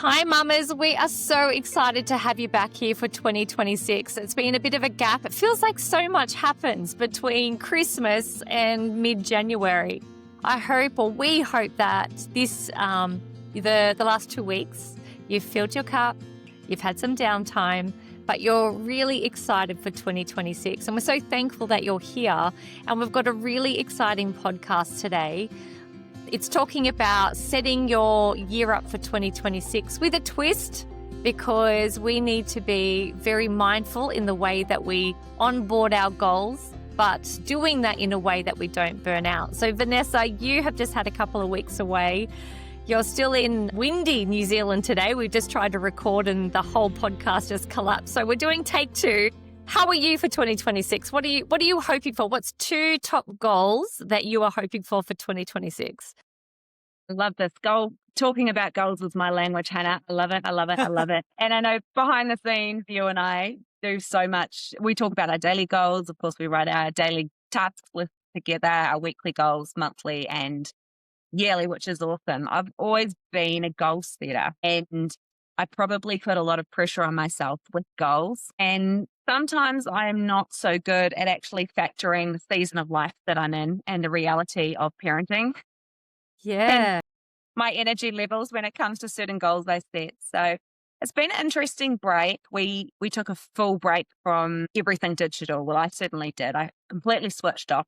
Hi, mamas. We are so excited to have you back here for 2026. It's been a bit of a gap. It feels like so much happens between Christmas and mid-January. I hope, or we hope, that this the last 2 weeks you've filled your cup, you've had some downtime, but you're really excited for 2026. And we're so thankful that you're here. And we've got a really exciting podcast today. It's talking about setting your year up for 2026 with a twist, because we need to be very mindful in the way that we onboard our goals, but doing that in a way that we don't burn out. So Vanessa, you have just had a couple of weeks away. You're still in windy New Zealand today. We just tried to record and the whole podcast just collapsed. So we're doing take 2. How are you for 2026? What are you hoping for? What's 2 top goals that you are hoping for 2026? I love this. Talking about goals is my language, Hannah. I love it. I love it. I love it. And I know behind the scenes, you and I do so much. We talk about our daily goals. Of course, we write our daily task list together, our weekly goals, monthly and yearly, which is awesome. I've always been a goal setter, and I probably put a lot of pressure on myself with goals. And sometimes I am not so good at actually factoring the season of life that I'm in and the reality of parenting. Yeah. And my energy levels when it comes to certain goals I set. So it's been an interesting break. We took a full break from everything digital. Well, I certainly did. I completely switched offline.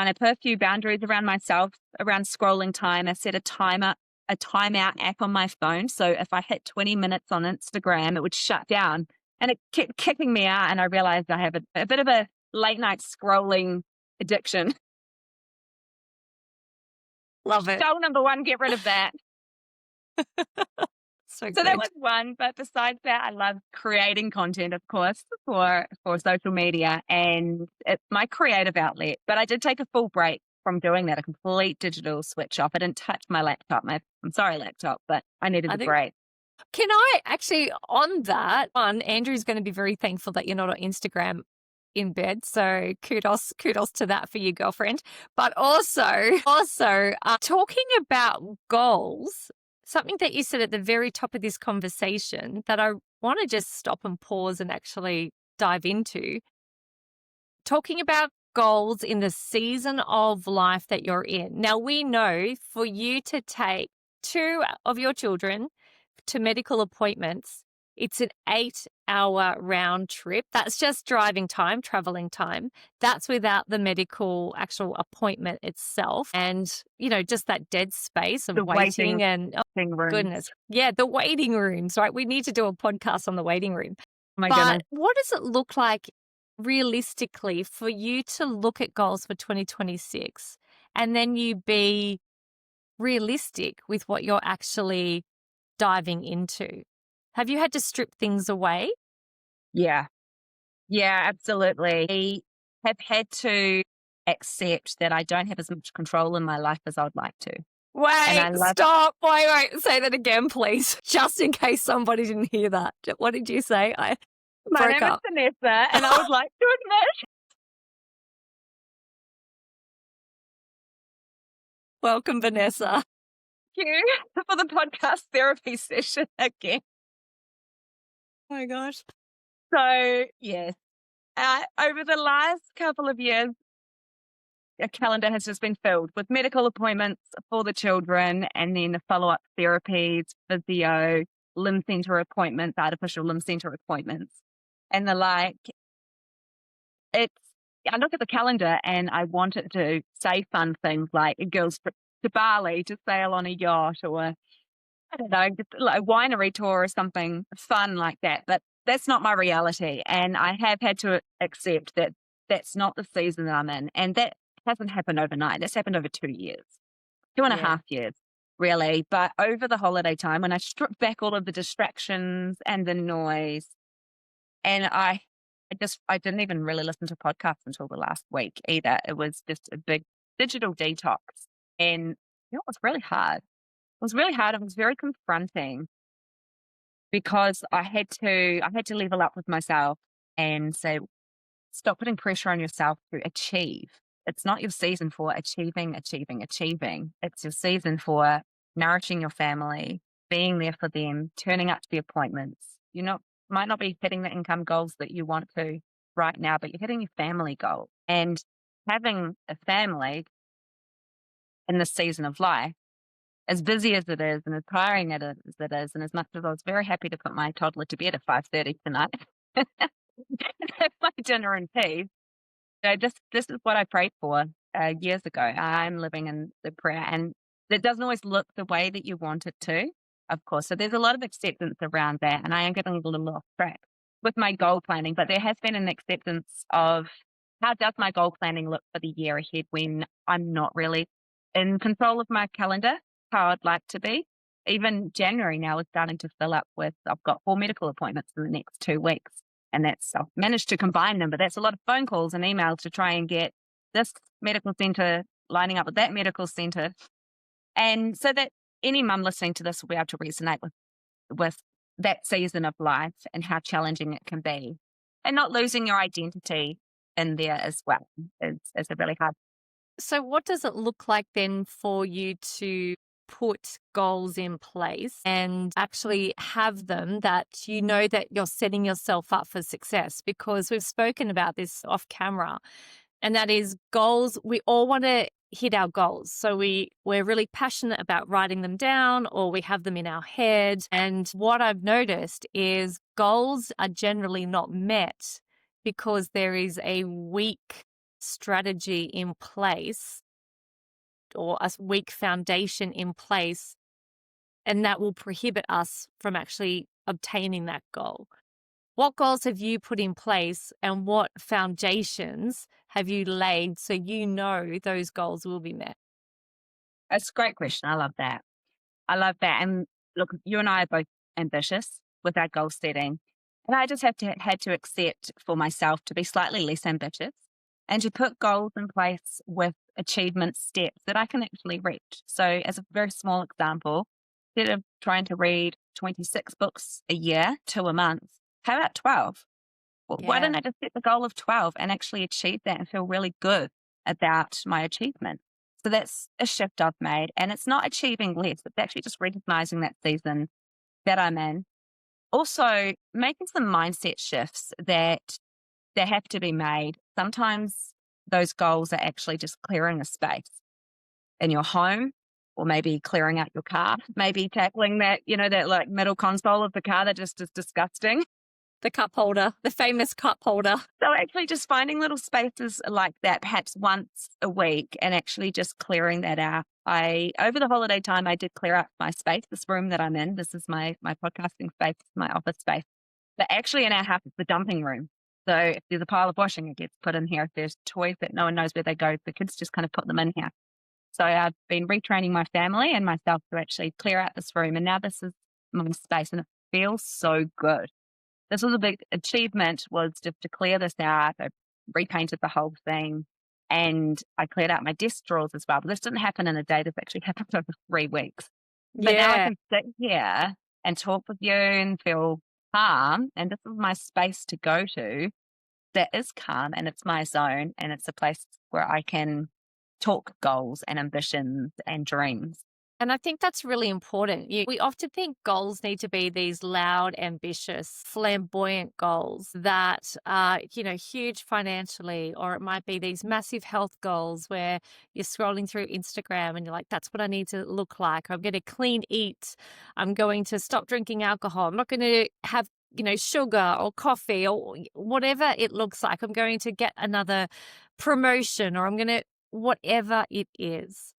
I put a few boundaries around myself, around scrolling time. I set a timeout app on my phone. So if I hit 20 minutes on Instagram, it would shut down, and it kept kicking me out. And I realized I have a bit of a late night scrolling addiction. Love it. Goal number 1, get rid of that. So that was one. But besides that, I love creating content, of course, for social media, and it's my creative outlet. But I did take a full break from doing that, a complete digital switch off. I didn't touch my laptop. I'm sorry, laptop, but I needed a break. Can I actually, on that one, Andrew's going to be very thankful that you're not on Instagram in bed. So kudos to that for your girlfriend. But also talking about goals, something that you said at the very top of this conversation that I want to just stop and pause and actually dive into. Talking about goals in the season of life that you're in. Now, we know for you to take 2 of your children to medical appointments, it's an 8-hour round trip. That's just driving time, traveling time. That's without the medical actual appointment itself. And, just that dead space of waiting and, rooms. Goodness. Yeah, the waiting rooms, right? We need to do a podcast on the waiting room. Oh my goodness. What does it look like realistically for you to look at goals for 2026 and then you be realistic with what you're actually diving into? Have you had to strip things away? Yeah, absolutely. I have had to accept that I don't have as much control in my life as I would like to. Stop. Wait, say that again, please. Just in case somebody didn't hear that. What did you say? My name is Vanessa, and I would like to admit. Welcome, Vanessa. Thank you for the podcast therapy session again. Oh my gosh. So, yes, over the last couple of years, a calendar has just been filled with medical appointments for the children, and then the follow-up therapies, physio, limb center appointments, artificial limb center appointments, and the like. I look at the calendar and I want it to say fun things like a girls trip to Bali to sail on a yacht, or I don't know, just like a winery tour or something fun like that. But that's not my reality. And I have had to accept that that's not the season that I'm in. And that hasn't happened overnight. That's happened over 2 years, 2.5 years, really. But over the holiday time, when I stripped back all of the distractions and the noise, and I didn't even really listen to podcasts until the last week either. It was just a big digital detox. And it was really hard. It was very confronting, because I had to level up with myself and say, stop putting pressure on yourself to achieve. It's not your season for achieving. It's your season for nourishing your family, being there for them, turning up to the appointments. Might not be hitting the income goals that you want to right now, but you're hitting your family goal. And having a family in this season of life, as busy as it is and as tiring as it is, and as much as I was very happy to put my toddler to bed at 5:30 tonight and have my dinner in peace, this is what I prayed for years ago. I'm living in the prayer, and it doesn't always look the way that you want it to, of course. So there's a lot of acceptance around that, and I am getting a little off track with my goal planning, but there has been an acceptance of how does my goal planning look for the year ahead when I'm not really in control of my calendar, how I'd like to be. Even January now is starting to fill up with, I've got 4 medical appointments in the next 2 weeks. And I've managed to combine them, but that's a lot of phone calls and emails to try and get this medical center lining up with that medical center. And so that any mum listening to this will be able to resonate with that season of life and how challenging it can be. And not losing your identity in there as well is a really hard. So what does it look like then for you to put goals in place and actually have them that you know that you're setting yourself up for success? Because we've spoken about this off camera, and that is goals. We all want to hit our goals. So we're really passionate about writing them down, or we have them in our head. And what I've noticed is goals are generally not met because there is a weak strategy in place or a weak foundation in place, and that will prohibit us from actually obtaining that goal. What goals have you put in place, and what foundations have you laid so you know those goals will be met? That's a great question. I love that. And look, you and I are both ambitious with our goal setting. And I just had to accept for myself to be slightly less ambitious and to put goals in place with achievement steps that I can actually reach. So as a very small example, instead of trying to read 26 books a year to a month, how about 12? Well, why don't I just set the goal of 12 and actually achieve that and feel really good about my achievement? So that's a shift I've made. And it's not achieving less, it's actually just recognizing that season that I'm in. Also, making some mindset shifts that have to be made. Sometimes those goals are actually just clearing a space in your home, or maybe clearing out your car, maybe tackling that, that like middle console of the car that just is disgusting. The cup holder, the famous cup holder. So actually just finding little spaces like that, perhaps once a week, and actually just clearing that out. Over the holiday time, I did clear out my space, this room that I'm in. This is my podcasting space, my office space. But actually in our house, it's the dumping room. So if there's a pile of washing, it gets put in here. If there's toys that no one knows where they go, the kids just kind of put them in here. So I've been retraining my family and myself to actually clear out this room. And now this is my space, and it feels so good. This was a big achievement, was just to clear this out. I repainted the whole thing, and I cleared out my desk drawers as well. But this didn't happen in a day. This actually happened over 3 weeks. But now I can sit here and talk with you and feel calm. And this is my space to go to that is calm, and it's my zone, and it's a place where I can talk goals and ambitions and dreams. And I think that's really important. We often think goals need to be these loud, ambitious, flamboyant goals that are, huge financially, or it might be these massive health goals where you're scrolling through Instagram and you're like, that's what I need to look like. I'm going to clean eat. I'm going to stop drinking alcohol. I'm not going to have, sugar or coffee or whatever it looks like. I'm going to get another promotion, or I'm going to, whatever it is.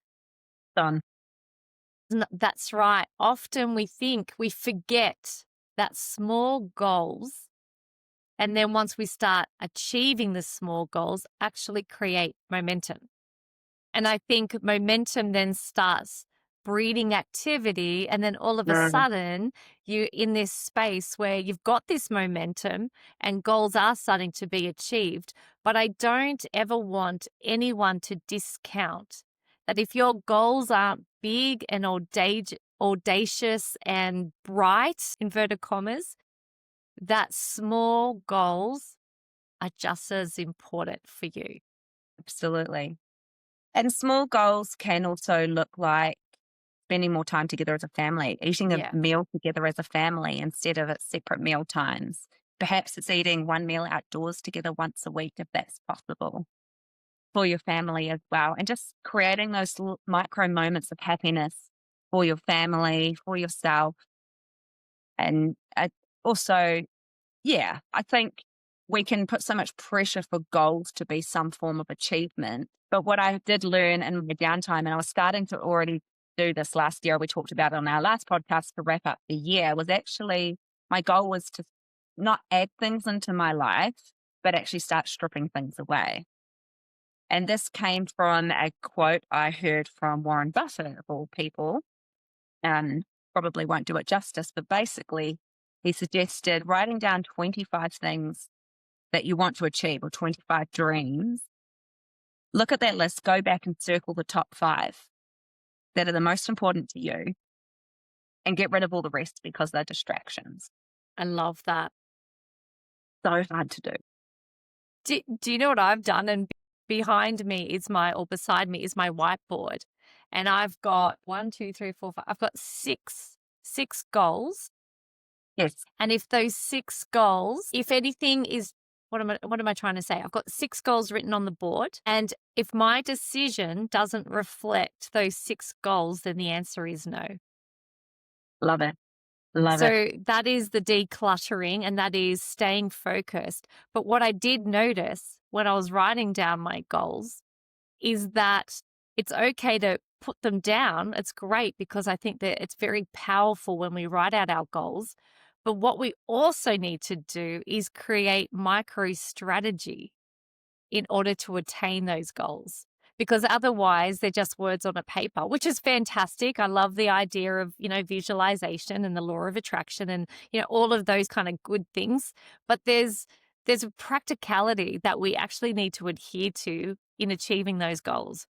Done. That's right. Often we forget that small goals, and then once we start achieving the small goals, actually create momentum. And I think momentum then starts breeding activity, and then all of a sudden you're in this space where you've got this momentum and goals are starting to be achieved. But I don't ever want anyone to discount that if your goals aren't big and audacious and bright, inverted commas, that small goals are just as important for you. Absolutely. And small goals can also look like spending more time together as a family, eating a Yeah. meal together as a family instead of at separate meal times. Perhaps it's eating one meal outdoors together once a week if that's possible for your family as well. And just creating those micro moments of happiness for your family, for yourself. And also, yeah, I think we can put so much pressure for goals to be some form of achievement. But what I did learn in my downtime, and I was starting to already do this last year, we talked about it on our last podcast to wrap up the year, was actually my goal was to not add things into my life, but actually start stripping things away. And this came from a quote I heard from Warren Buffett, of all people. Probably won't do it justice, but basically, he suggested writing down 25 things that you want to achieve or 25 dreams. Look at that list, go back and circle the top 5 that are the most important to you and get rid of all the rest because they're distractions. I love that. So hard to do. Do you know what I've done? And behind me is beside me is my whiteboard. And I've got 1, 2, 3, 4, 5. I've got six goals. Yes. And if those 6 goals, if anything is, what am I trying to say? I've got 6 goals written on the board. And if my decision doesn't reflect those 6 goals, then the answer is no. Love it. So that is the decluttering and that is staying focused. But what I did notice when I was writing down my goals is that it's okay to put them down. It's great because I think that it's very powerful when we write out our goals. But what we also need to do is create micro strategy in order to attain those goals. Because otherwise they're just words on a paper, which is fantastic. I love the idea of, visualization and the law of attraction and, all of those kind of good things. But there's a practicality that we actually need to adhere to in achieving those goals.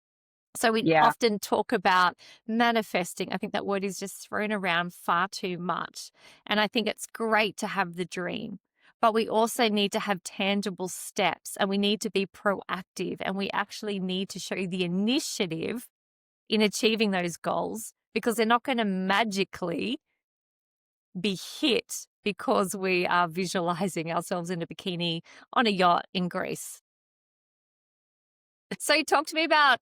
So we often talk about manifesting. I think that word is just thrown around far too much. And I think it's great to have the dream. But we also need to have tangible steps and we need to be proactive and we actually need to show the initiative in achieving those goals because they're not going to magically be hit because we are visualizing ourselves in a bikini on a yacht in Greece. So talk to me about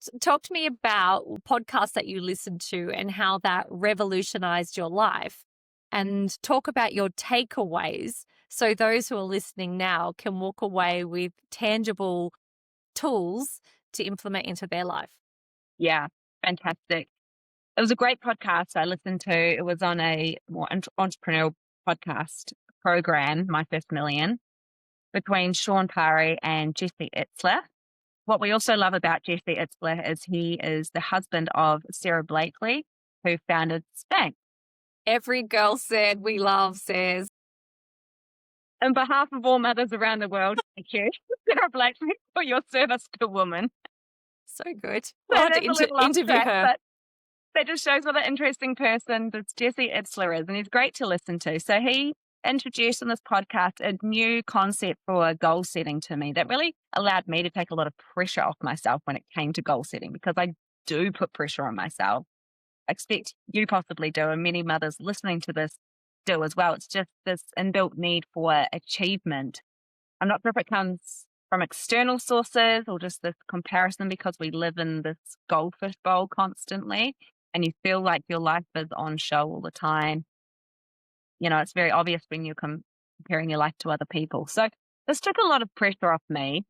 podcasts that you listened to and how that revolutionized your life and talk about your takeaways so those who are listening now can walk away with tangible tools to implement into their life. Yeah, fantastic. It was a great podcast I listened to. It was on a more entrepreneurial podcast program, My First Million, between Sean Parry and Jesse Itzler. What we also love about Jesse Itzler is he is the husband of Sarah Blakely, who founded Spanx. Every girl said we love says. On behalf of all mothers around the world, thank you, Sarah Blakely, for your service to women. So good. We'll have to interview her. But that just shows what an interesting person this Jesse Itzler is, and he's great to listen to. So he introduced on this podcast a new concept for goal setting to me that really allowed me to take a lot of pressure off myself when it came to goal setting, because I do put pressure on myself. I expect you possibly do, and many mothers listening to this do as well. It's just this inbuilt need for achievement. I'm not sure if it comes from external sources or just this comparison because we live in this goldfish bowl constantly and you feel like your life is on show all the time. It's very obvious when you're comparing your life to other people. So this took a lot of pressure off me.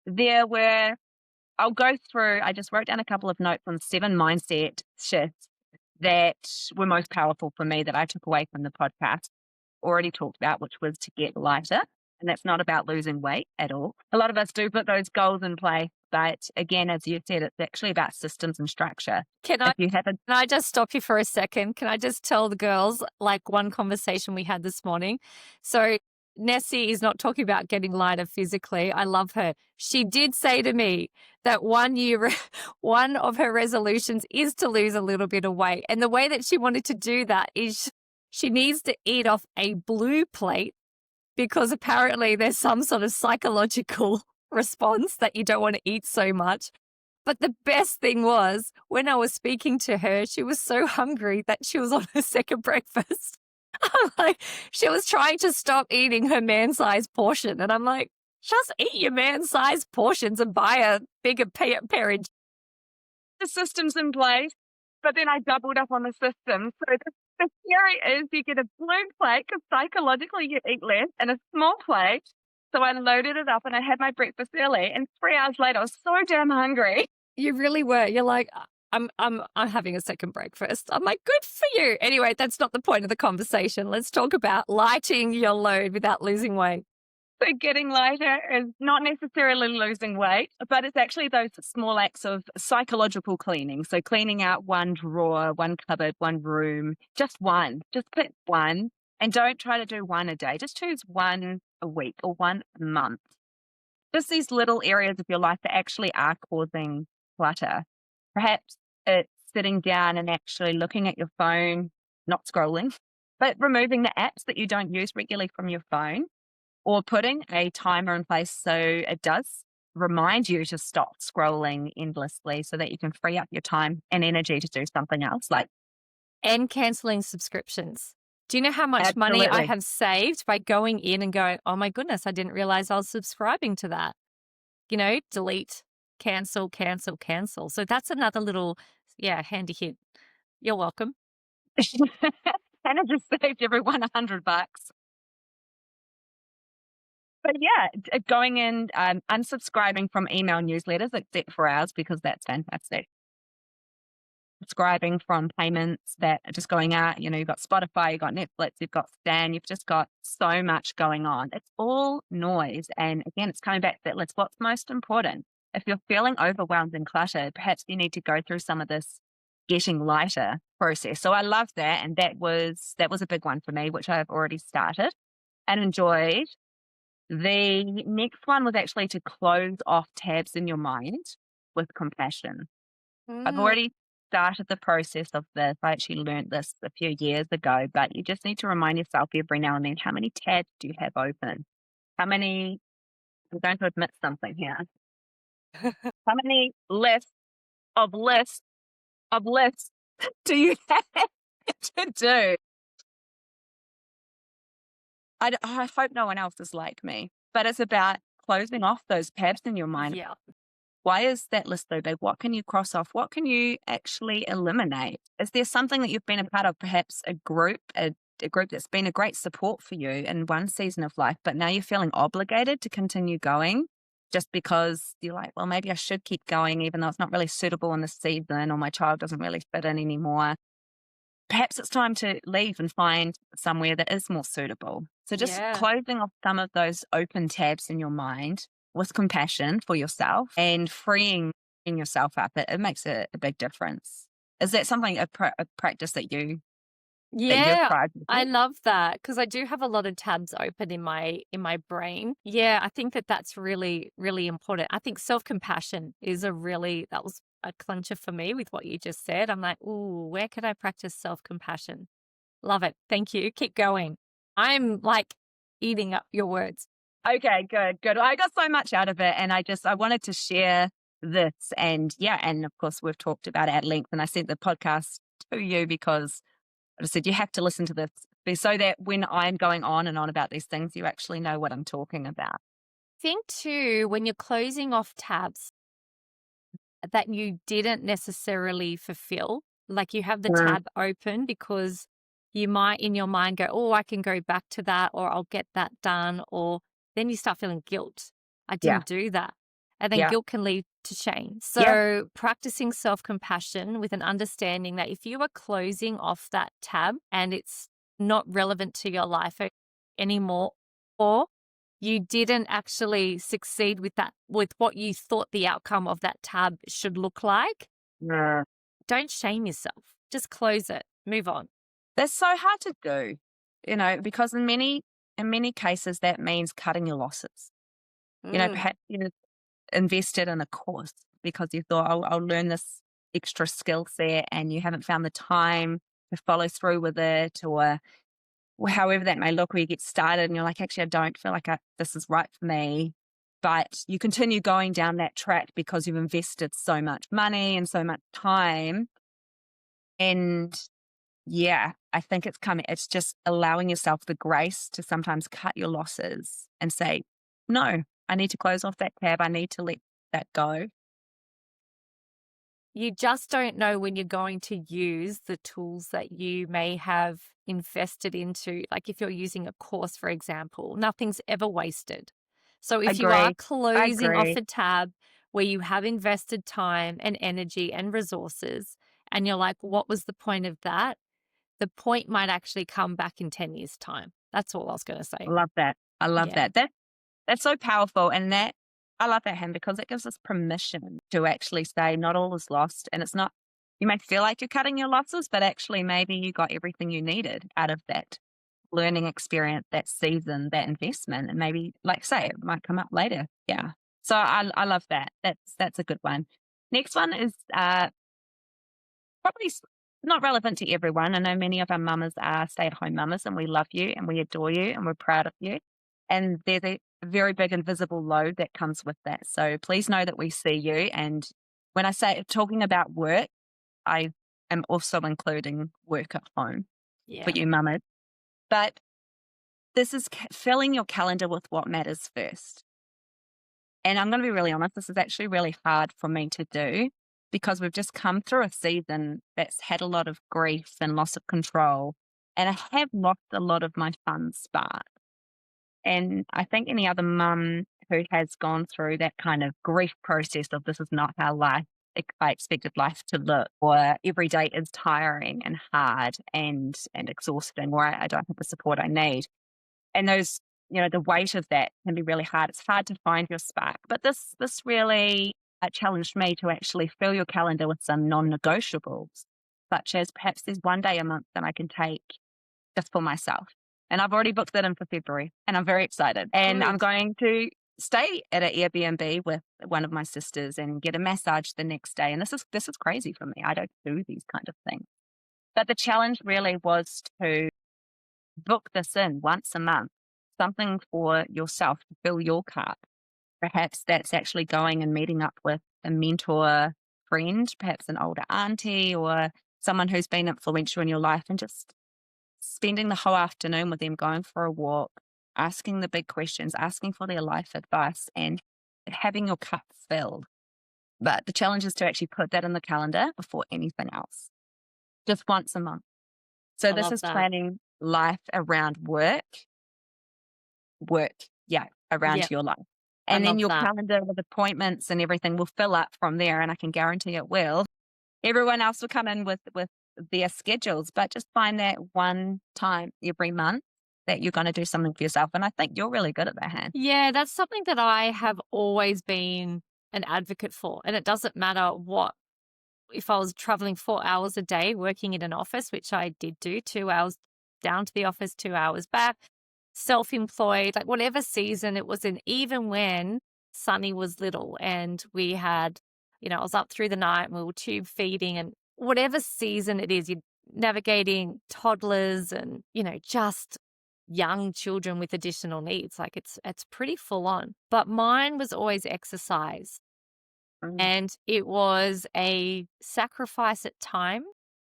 I'll go through, I just wrote down a couple of notes on 7 mindset shifts that were most powerful for me that I took away from the podcast, already talked about, which was to get lighter. And that's not about losing weight at all. A lot of us do put those goals in place. But again, as you said, it's actually about systems and structure. Can I just stop you for a second? Can I just tell the girls one conversation we had this morning? So Nessie is not talking about getting lighter physically. I love her. She did say to me that one of her resolutions is to lose a little bit of weight. And the way that she wanted to do that is she needs to eat off a blue plate because apparently there's some sort of psychological response that you don't want to eat so much. But the best thing was when I was speaking to her, she was so hungry that she was on her second breakfast. I'm like, she was trying to stop eating her man-sized portion. And I'm like, just eat your man-sized portions and buy a bigger parent. The system's in place, but then I doubled up on the system. So the theory is you get a balloon plate because psychologically you eat less and a small plate. So I loaded it up and I had my breakfast early. And 3 hours later, I was so damn hungry. You really were. You're like, I'm having a second breakfast. I'm like, good for you. Anyway, that's not the point of the conversation. Let's talk about lighting your load without losing weight. So getting lighter is not necessarily losing weight, but it's actually those small acts of psychological cleaning. So cleaning out one drawer, one cupboard, one room, just one. Just pick one and don't try to do one a day. Just choose one a week or one a month. Just these little areas of your life that actually are causing clutter. Perhaps it's sitting down and actually looking at your phone, not scrolling, but removing the apps that you don't use regularly from your phone, or putting a timer in place so it does remind you to stop scrolling endlessly so that you can free up your time and energy to do something else. And canceling subscriptions. Do you know how much money I Absolutely. have saved by going in and going, oh my goodness, I didn't realize I was subscribing to that? Delete, cancel, cancel, cancel. So that's another little, handy hint. You're welcome. And it just saved everyone $100. But yeah, going in, unsubscribing from email newsletters except for ours because that's fantastic. Subscribing from payments that are just going out. You've got Spotify, you've got Netflix, you've got Stan, you've just got so much going on. It's all noise. And again, it's coming back to that list. What's most important? If you're feeling overwhelmed and cluttered, perhaps you need to go through some of this getting lighter process. So I love that. And that was a big one for me, which I've already started and enjoyed. The next one was actually to close off tabs in your mind with compassion. I've already started the process of this. I actually learned this a few years ago, but you just need to remind yourself every now and then, how many tabs do you have open? How many, I'm going to admit something here. How many lists of lists of lists do you have to do? I hope no one else is like me, but it's about closing off those tabs in your mind. Yeah. Why is that list so big? What can you cross off? What can you actually eliminate? Is there something that you've been a part of, perhaps a group that's been a great support for you in one season of life, but now you're feeling obligated to continue going just because you're like, well, maybe I should keep going even though it's not really suitable in this season or my child doesn't really fit in anymore. Perhaps it's time to leave and find somewhere that is more suitable. So just closing off some of those open tabs in your mind with compassion for yourself and freeing yourself up, it makes a big difference. Is that something, a practice that you've tried? I love that because I do have a lot of tabs open in my brain. Yeah, I think that's really, really important. I think self-compassion is that was a clincher for me with what you just said. I'm like, ooh, where could I practice self-compassion? Love it. Thank you. Keep going. I'm like eating up your words. Okay, good. I got so much out of it and I wanted to share this and of course we've talked about it at length and I sent the podcast to you because I just said you have to listen to this so that when I'm going on and on about these things, you actually know what I'm talking about. Think too, when you're closing off tabs that you didn't necessarily fulfill, like you have the tab open because you might in your mind go, oh, I can go back to that or I'll get that done, or then you start feeling guilt. I didn't do that. And then guilt can lead to shame. So practicing self-compassion with an understanding that if you are closing off that tab and it's not relevant to your life anymore, or you didn't actually succeed with what you thought the outcome of that tab should look like, don't shame yourself. Just close it. Move on. That's so hard to do, because in many cases that means cutting your losses. Perhaps you invested in a course because you thought, I'll learn this extra skill set and you haven't found the time to follow through with it, or however that may look, where you get started and you're like, actually, I don't feel like this is right for me. but you continue going down that track because you've invested so much money and so much time. And yeah, I think it's just allowing yourself the grace to sometimes cut your losses and say, no, I need to close off that tab. I need to let that go. You just don't know when you're going to use the tools that you may have invested into. Like if you're using a course, for example, nothing's ever wasted. So if you are Agree. I closing off agree. a tab where you have invested time and energy and resources, and you're like, what was the point of that? The point might actually come back in 10 years' time. That's all I was going to say. Love that. I love Yeah. that. That's so powerful. And that I love that hymn because it gives us permission to actually say not all is lost. And it's not, you may feel like you're cutting your losses, but actually maybe you got everything you needed out of that learning experience, that season, that investment. And maybe, like say, it might come up later. Yeah. So I love that. That's a good one. Next one is probably not relevant to everyone. I know many of our mamas are stay-at-home mamas, and we love you and we adore you and we're proud of you. And there's a very big invisible load that comes with that. So please know that we see you. And when I say talking about work, I am also including work at home for Yeah. you mamas. But this is filling your calendar with what matters first. And I'm going to be really honest, this is actually really hard for me to do because we've just come through a season that's had a lot of grief and loss of control. And I have lost a lot of my fun spark. And I think any other mum who has gone through that kind of grief process of this is not how I expected life to look, or every day is tiring and hard and exhausting, or I don't have the support I need. And those, the weight of that can be really hard. It's hard to find your spark. But this really challenged me to actually fill your calendar with some non-negotiables, such as perhaps there's one day a month that I can take just for myself. And I've already booked that in for February, and I'm very excited. And I'm Good. going to stay at an Airbnb with one of my sisters and get a massage the next day. And this is crazy for me. I don't do these kind of things. But the challenge really was to book this in once a month, something for yourself to fill your cup. Perhaps that's actually going and meeting up with a mentor friend, perhaps an older auntie or someone who's been influential in your life, and just spending the whole afternoon with them, going for a walk, asking the big questions, asking for their life advice, and having your cup filled. But the challenge is to actually put that in the calendar before anything else, just once a month. So I this love is that. planning life around work, around Yeah. your life. I And then love your that. calendar with appointments and everything will fill up from there. And I can guarantee it will. Everyone else will come in with their schedules, but just find that one time every month that you're going to do something for yourself. And I think you're really good at that, Han. Yeah, that's something that I have always been an advocate for. And it doesn't matter if I was traveling 4 hours a day working in an office, which I did do, 2 hours down to the office, 2 hours back, self-employed, like whatever season it was in, even when Sunny was little and we had, I was up through the night and we were tube feeding, and whatever season it is, you're navigating toddlers and, just young children with additional needs. Like it's pretty full on. But mine was always exercise. Mm. And it was a sacrifice at time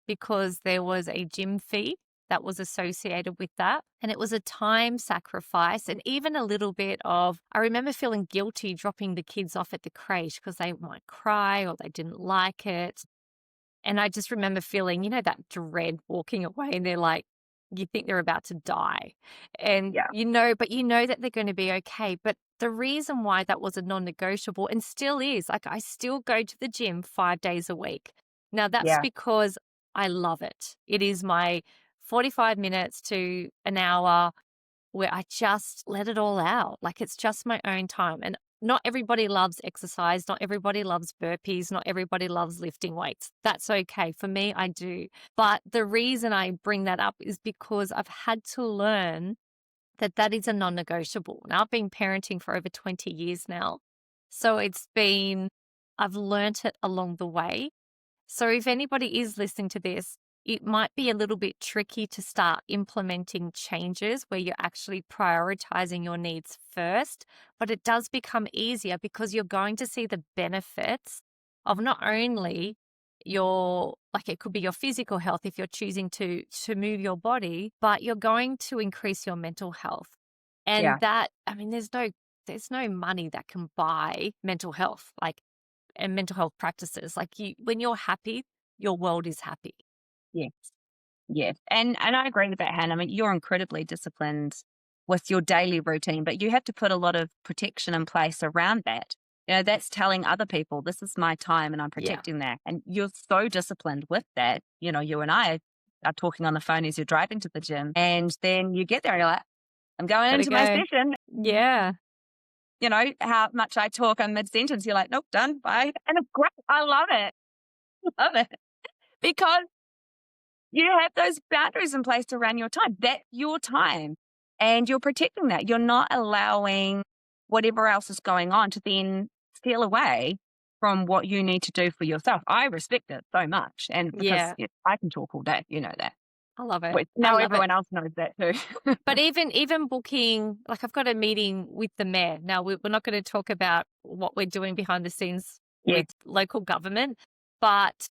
because there was a gym fee that was associated with that. And it was a time sacrifice and even a little bit of, I remember feeling guilty dropping the kids off at the crèche because they might cry or they didn't like it. And I just remember feeling, that dread walking away, and they're like, you think they're about to die. And, Yeah. but you know that they're going to be okay. But the reason why that was a non-negotiable and still is, like, I still go to the gym 5 days a week. Now, that's Yeah. because I love it. It is my 45 minutes to an hour where I just let it all out. Like it's just my own time. And not everybody loves exercise. Not everybody loves burpees. Not everybody loves lifting weights. That's okay. For me, I do. But the reason I bring that up is because I've had to learn that is a non-negotiable. Now I've been parenting for over 20 years now. So I've learnt it along the way. So if anybody is listening to this it might be a little bit tricky to start implementing changes where you're actually prioritizing your needs first, but it does become easier because you're going to see the benefits of not only your, like, it could be your physical health if you're choosing to move your body, but you're going to increase your mental health. And Yeah. that, I mean, there's no money that can buy mental health, like, and mental health practices. Like, when you're happy, your world is happy. Yes. Yes. And I agree with that, Hannah. I mean, you're incredibly disciplined with your daily routine, but you have to put a lot of protection in place around that. That's telling other people, this is my time and I'm Yeah. protecting that. And you're so disciplined with that. You and I are talking on the phone as you're driving to the gym. And then you get there and you're like, I'm going Gotta into my go. session. Yeah. How much I talk in mid-sentence, you're like, nope, done, bye. And it's great. I love it. Love it. Because you have those boundaries in place around your time. That's your time. And you're protecting that. You're not allowing whatever else is going on to then steal away from what you need to do for yourself. I respect it so much. And because Yeah. I can talk all day, you know that. I love it. But I now love it. everyone else knows that too. But even booking, like, I've got a meeting with the mayor. Now, we're not going to talk about what we're doing behind the scenes Yeah. with local government, but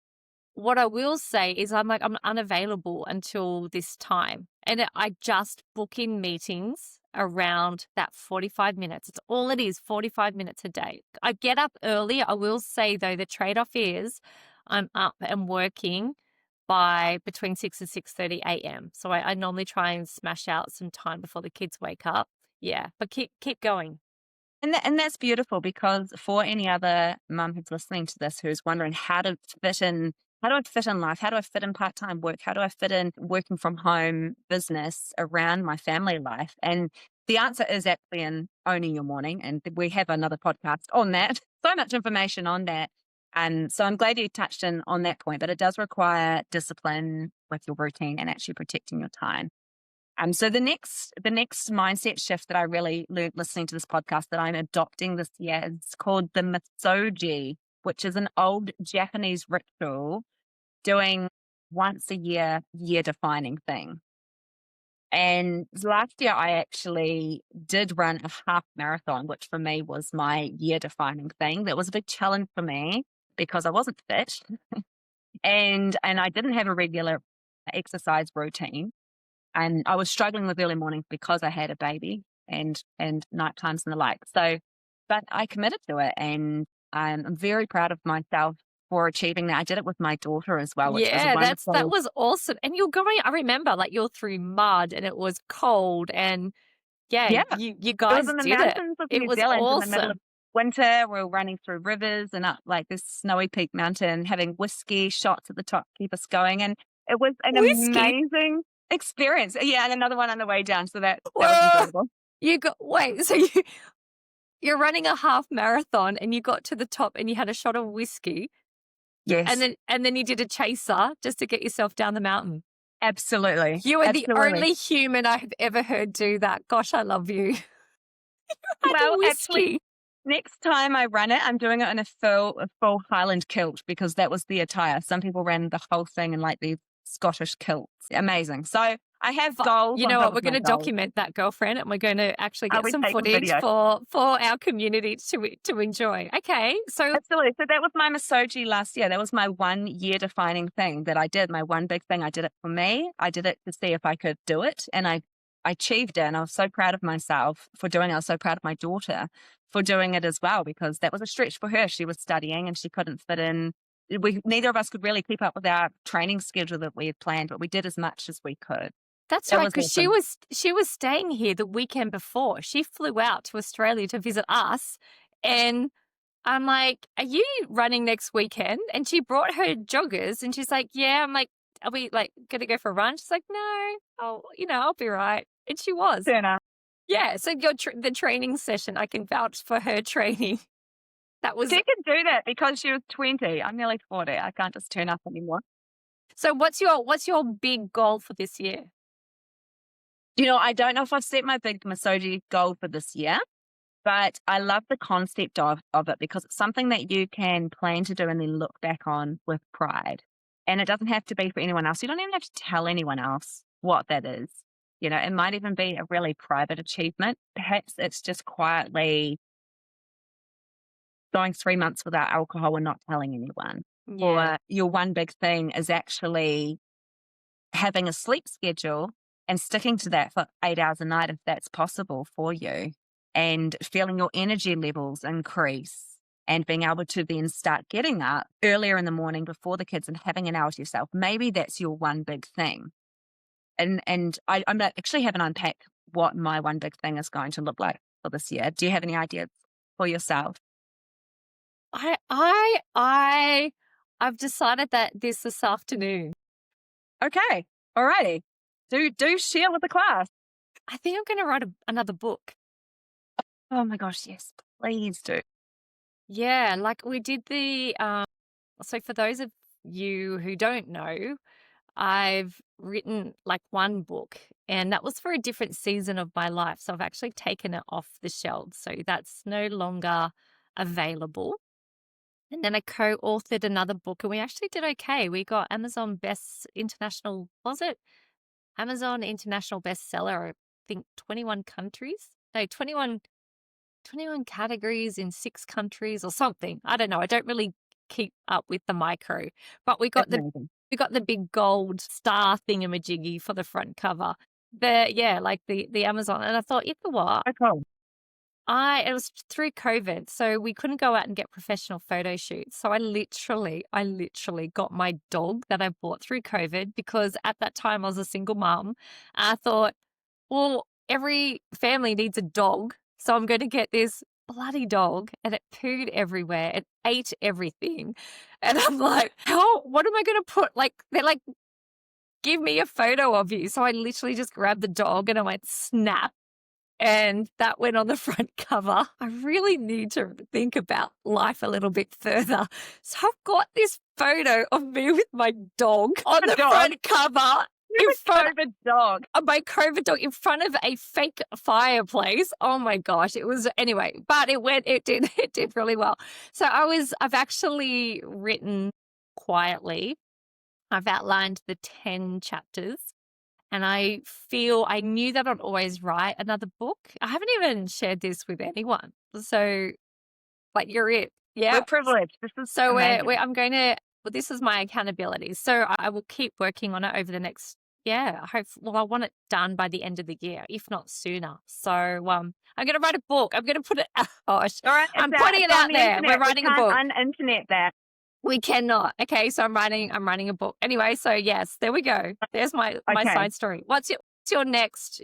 what I will say is I'm unavailable until this time. And I just book in meetings around that 45 minutes. It's all it is, 45 minutes a day. I get up early. I will say, though, the trade-off is I'm up and working by between 6 and 6:30 a.m. So I normally try and smash out some time before the kids wake up. Yeah, but keep going. And that's beautiful, because for any other mum who's listening to this who's wondering how do I fit in life? How do I fit in part-time work? How do I fit in working from home business around my family life? And the answer is actually in owning your morning. And we have another podcast on that. So much information on that. And so I'm glad you touched in on that point, but it does require discipline with your routine and actually protecting your time. So the next mindset shift that I really learned listening to this podcast that I'm adopting this year is called the misogi, which is an old Japanese ritual doing once a year defining thing. And last year I actually did run a half marathon, which for me was my year defining thing. That was a big challenge for me because I wasn't fit and I didn't have a regular exercise routine. And I was struggling with early mornings because I had a baby and night times and the like. So, but I committed to it, and I'm very proud of myself for achieving that. I did it with my daughter as well, which was a Yeah, that wonderful. was awesome. And you're going, I remember, like, you're through mud and it was cold, and yeah, Yeah, you it was guys in the did it. mountains of It New was Zealand in the middle of awesome. winter. We were running through rivers and up like this snowy peak mountain, having whiskey shots at the top to keep us going, and it was an Whiskey. amazing experience. Yeah, and another one on the way down. So that was Whoa. enjoyable. Wait, so you're running a half marathon and you got to the top and you had a shot of whiskey, Yes, and then you did a chaser just to get yourself down the mountain. absolutely, You are the absolutely. only human I have ever heard do that. Gosh, I love you. Had Well, actually, whiskey. next time I run it, I'm doing it in a full Highland kilt, because that was the attire. Some people ran the whole thing in like these Scottish kilts. Amazing. So I have goals You on know top what? We're of going my to goals. document that, girlfriend, and we're going to actually I get will some take some footage video. for our community to enjoy. Okay, so Absolutely. So that was my misogi last year. That was my 1 year defining thing that I did. My one big thing. I did it for me. I did it to see if I could do it. And I achieved it. And I was so proud of myself for doing it. I was so proud of my daughter for doing it as well, because that was a stretch for her. She was studying and she couldn't fit in. Neither of us could really keep up with our training schedule that we had planned, but we did as much as we could. that's It right, was because awesome. she was staying here the weekend before. She flew out to Australia to visit us, and I'm like, "Are you running next weekend?" And she brought her joggers, and she's like, "Yeah." I'm like, "Are we like gonna go for a run?" She's like, "No, I'll be right." And she was. Turner. Yeah. So the training session, I can vouch for her training. That was. She could do that because she was 20. I'm nearly 40. I can't just turn up anymore. So what's your big goal for this year? I don't know if I've set my big Masoji goal for this year, but I love the concept of it, because it's something that you can plan to do and then look back on with pride. And it doesn't have to be for anyone else. You don't even have to tell anyone else what that is. You know, it might even be a really private achievement. Perhaps it's just quietly going 3 months without alcohol and not telling anyone. Yeah. Or your one big thing is actually having a sleep schedule and sticking to that for 8 hours a night if that's possible for you, and feeling your energy levels increase and being able to then start getting up earlier in the morning before the kids and having an hour to yourself. Maybe that's your one big thing. I'm actually haven't unpacked what my one big thing is going to look like for this year. Do you have any ideas for yourself? I've decided that this afternoon, Okay. Alrighty. Do share with the class. I think I'm going to write another book. Oh my gosh, yes. Please do. Yeah, like we did so for those of you who don't know, I've written like one book, and that was for a different season of my life. So I've actually taken it off the shelves. So that's no longer available. And then I co-authored another book, and we actually did okay. We got Amazon Best International, was it? Amazon International Bestseller, I think 21 countries. No, 21 categories in 6 countries or something. I don't know. I don't really keep up with the micro, but That's amazing. we got the big gold star thingamajiggy for the front cover. Yeah, like the Amazon. And I thought, you know what? Oh, cool. It was through COVID, so we couldn't go out and get professional photo shoots. So I literally got my dog that I bought through COVID, because at that time I was a single mom. I thought, well, every family needs a dog. So I'm going to get this bloody dog, and it pooed everywhere. It ate everything. And I'm like, what am I going to put? Like, they're like, give me a photo of you. So I literally just grabbed the dog and I went snap. And that went on the front cover. I really need to think about life a little bit further. So I've got this photo of me with my dog on the front cover. You're a COVID dog. My COVID dog in front of a fake fireplace. Oh my gosh. Anyway, but it did really well. So I've actually written quietly. I've outlined the 10 chapters. And I knew that I'd always write another book. I haven't even shared this with anyone. So, like, you're it. Yeah. We're privileged. This is So amazing. this is my accountability. So I will keep working on it over the next, I want it done by the end of the year, if not sooner. So, I'm going to write a book. I'm going to put it, All right, I'm putting it out there. We're writing a book. We can't un-internet that. We cannot. Okay, so I'm writing a book. Anyway, so yes, there we go. There's my side story. What's your next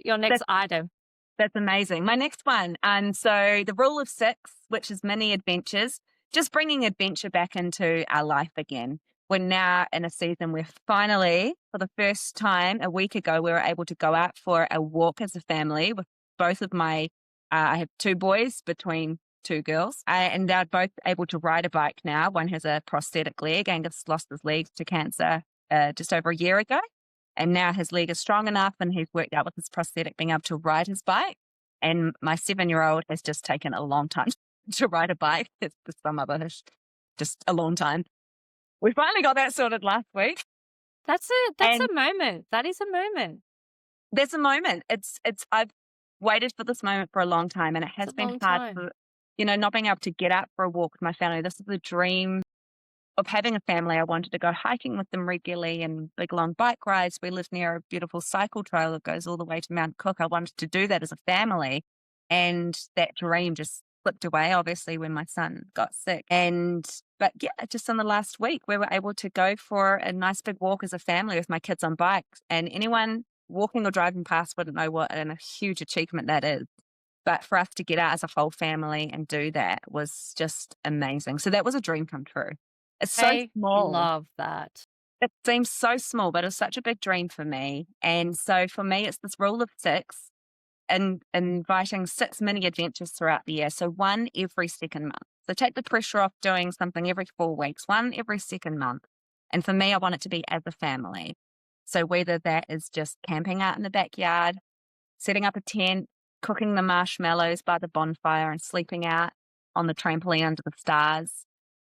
item? That's amazing. My next one. So the rule of 6, which is mini adventures, just bringing adventure back into our life again. We're now in a season where finally, for the first time a week ago, we were able to go out for a walk as a family with both of my, I have 2 boys between 2 girls, and they're both able to ride a bike now. One has a prosthetic leg. Angus lost his leg to cancer just over a year ago, and now his leg is strong enough and he's worked out with his prosthetic being able to ride his bike. And my 7-year-old has just taken a long time to ride a bike. It's for some other just a long time. We finally got that sorted last week. That's a moment. That is a moment. There's a moment. I've waited for this moment for a long time, and it has been hard for, not being able to get out for a walk with my family. This is the dream of having a family. I wanted to go hiking with them regularly and big long bike rides. We live near a beautiful cycle trail that goes all the way to Mount Cook. I wanted to do that as a family, and that dream just slipped away, obviously, when my son got sick. But just in the last week, we were able to go for a nice big walk as a family with my kids on bikes, and anyone walking or driving past wouldn't know what a huge achievement that is. But for us to get out as a whole family and do that was just amazing. So that was a dream come true. It's so small. I love that. It seems so small, but it's such a big dream for me. And so for me, it's this rule of 6 and inviting 6 mini adventures throughout the year. So 1 every second month. So take the pressure off doing something every 4 weeks, 1 every second month. And for me, I want it to be as a family. So whether that is just camping out in the backyard, setting up a tent, cooking the marshmallows by the bonfire and sleeping out on the trampoline under the stars,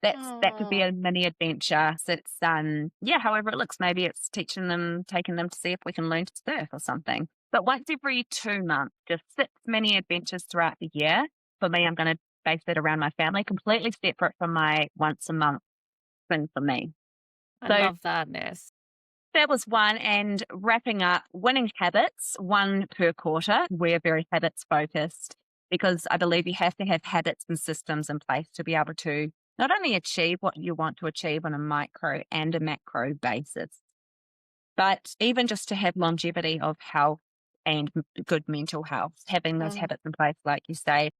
That could be Oh, a mini adventure. So it's however it looks. Maybe it's taking them to see if we can learn to surf or something. But once every 2 months, just 6 mini adventures throughout the year. For me, I'm going to base it around my family, completely separate from my once a month thing for me. I So love that, Ness. that was one. And wrapping up, winning habits, one per quarter. We're very habits focused because I believe you have to have habits and systems in place to be able to not only achieve what you want to achieve on a micro and a macro basis, but even just to have longevity of health and good mental health, having those Mm, habits in place, like you say,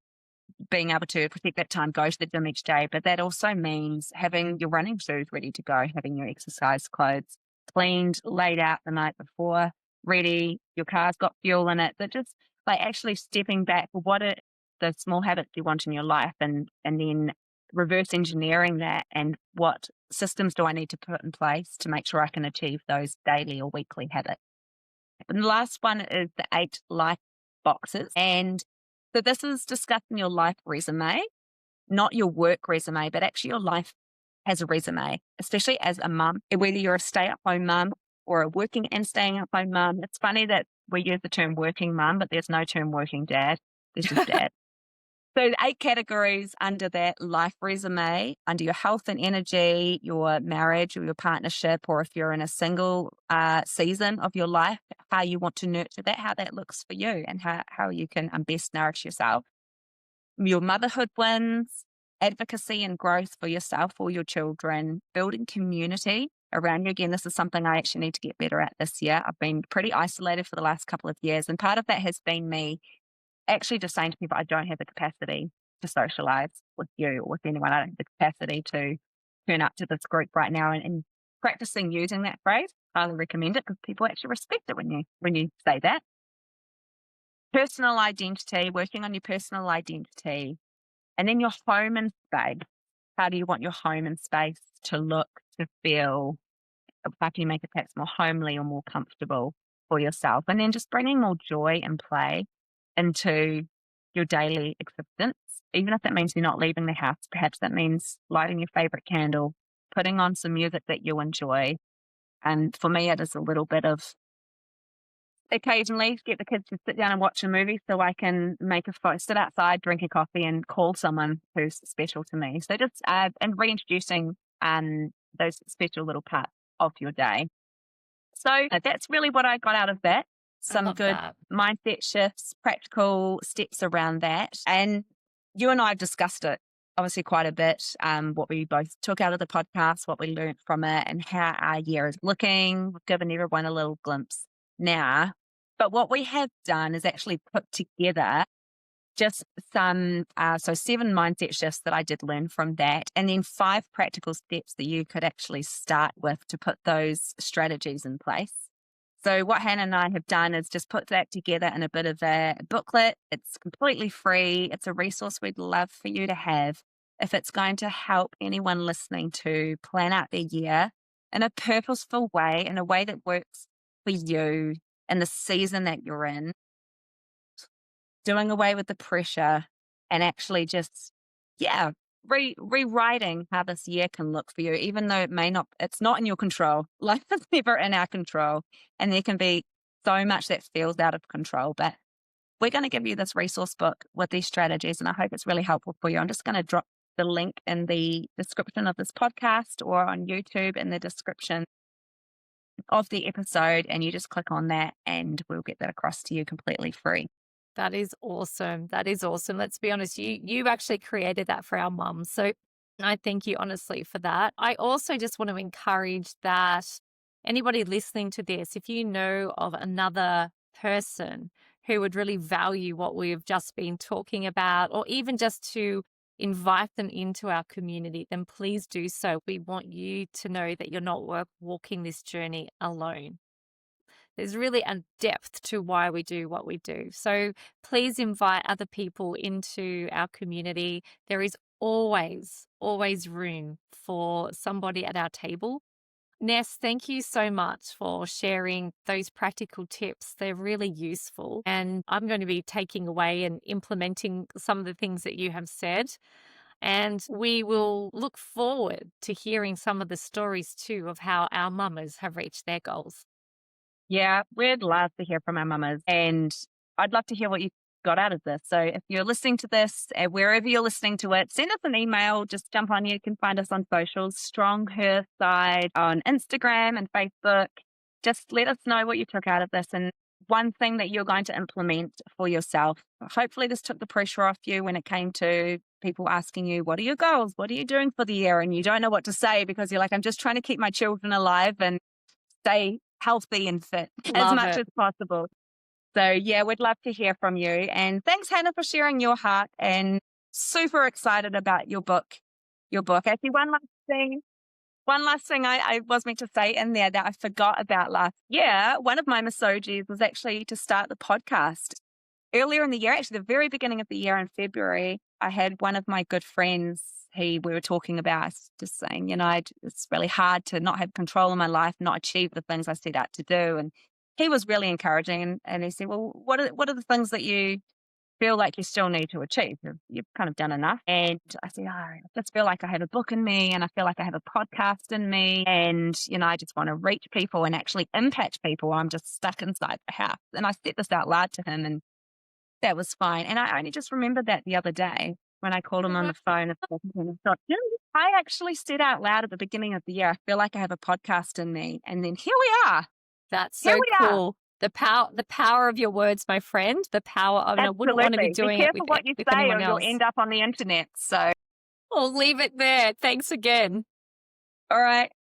being able to protect that time, go to the gym each day. But that also means having your running shoes ready to go, having your exercise clothes cleaned, laid out the night before, ready, your car's got fuel in it. But just like actually stepping back, what are the small habits you want in your life, and then reverse engineering that, and what systems do I need to put in place to make sure I can achieve those daily or weekly habits. And the last one is the 8 life boxes. And so this is discussing your life resume, not your work resume, but actually your life has a resume, especially as a mum, whether you're a stay at home mum or a working and staying at home mum. It's funny that we use the term working mum, but there's no term working dad. There's just dad. So the 8 categories under that life resume, under your health and energy, your marriage or your partnership, or if you're in a single season of your life, how you want to nurture that, how that looks for you, and how you can best nourish yourself. Your motherhood wins, advocacy and growth for yourself or your children, building community around you. Again, this is something I actually need to get better at this year. I've been pretty isolated for the last couple of years, and part of that has been me actually just saying to people, I don't have the capacity to socialize with you or with anyone. I don't have the capacity to turn up to this group right now, and practicing using that phrase. I highly recommend it because people actually respect it when you say that. Personal identity, working on your personal identity, and then your home and space. How do you want your home and space to look, to feel? How can you make it perhaps more homely or more comfortable for yourself? And then just bringing more joy and play into your daily existence, even if that means you're not leaving the house. Perhaps that means lighting your favorite candle, putting on some music that you enjoy. And for me, it is a little bit of occasionally get the kids to sit down and watch a movie so I can make a phone, sit outside, drink a coffee, and call someone who's special to me. So just and reintroducing those special little parts of your day. So that's really what I got out of that. I Some love good that. mindset shifts, practical steps around that. And you and I have discussed it obviously quite a bit, what we both took out of the podcast, what we learned from it, and how our year is looking. We've given everyone a little glimpse now. But what we have done is actually put together just some, 7 mindset shifts that I did learn from that, and then 5 practical steps that you could actually start with to put those strategies in place. So what Hannah and I have done is just put that together in a bit of a booklet. It's completely free. It's a resource we'd love for you to have if it's going to help anyone listening to plan out their year in a purposeful way, in a way that works for you in the season that you're in, doing away with the pressure, and actually just, yeah, rewriting how this year can look for you, even though it's not in your control. Life is never in our control. And there can be so much that feels out of control. But we're going to give you this resource book with these strategies, and I hope it's really helpful for you. I'm just going to drop the link in the description of this podcast or on YouTube in the description of the episode, and you just click on that and we'll get that across to you completely free. That is awesome. That is awesome. Let's be honest, you actually created that for our mums. So I thank you honestly for that. I also just want to encourage that anybody listening to this, if you know of another person who would really value what we've just been talking about, or even just to invite them into our community, then please do so. We want you to know that you're not walking this journey alone. There's really a depth to why we do what we do. So please invite other people into our community. There is always, always room for somebody at our table. Ness, thank you so much for sharing those practical tips. They're really useful. And I'm going to be taking away and implementing some of the things that you have said. And we will look forward to hearing some of the stories too of how our mamas have reached their goals. Yeah, we'd love to hear from our mamas, and I'd love to hear what you got out of this. So if you're listening to this, wherever you're listening to it, send us an email. Just jump on. You can find us on socials, Strong Her Side on Instagram and Facebook. Just let us know what you took out of this and one thing that you're going to implement for yourself. Hopefully, this took the pressure off you when it came to people asking you, what are your goals? What are you doing for the year? And you don't know what to say because you're like, I'm just trying to keep my children alive and stay healthy and fit as Love much it. as possible. So yeah, we'd love to hear from you. And thanks, Hannah, for sharing your heart and super excited about your book. Actually, one last thing I was meant to say in there that I forgot about last year. One of my massages was actually to start the podcast. Earlier in the year, actually the very beginning of the year in February, I had one of my good friends, we were talking about just saying, it's really hard to not have control in my life, not achieve the things I set out to do. And he was really encouraging and he said, well, what are the things that you feel like you still need to achieve? You've kind of done enough. And I said, I just feel like I have a book in me and I feel like I have a podcast in me. And, I just want to reach people and actually impact people. I'm just stuck inside the house. And I said this out loud to him and that was fine. And I only just remembered that the other day when I called him on the phone and thought, I actually said out loud at the beginning of the year, I feel like I have a podcast in me. And then here we are. That's Here so we are. cool. The power of your words, my friend. The power of, and I wouldn't want to be Absolutely. doing Be it careful what you with say anyone or you'll else. end up on the internet. So, We'll leave it there. Thanks again. all right.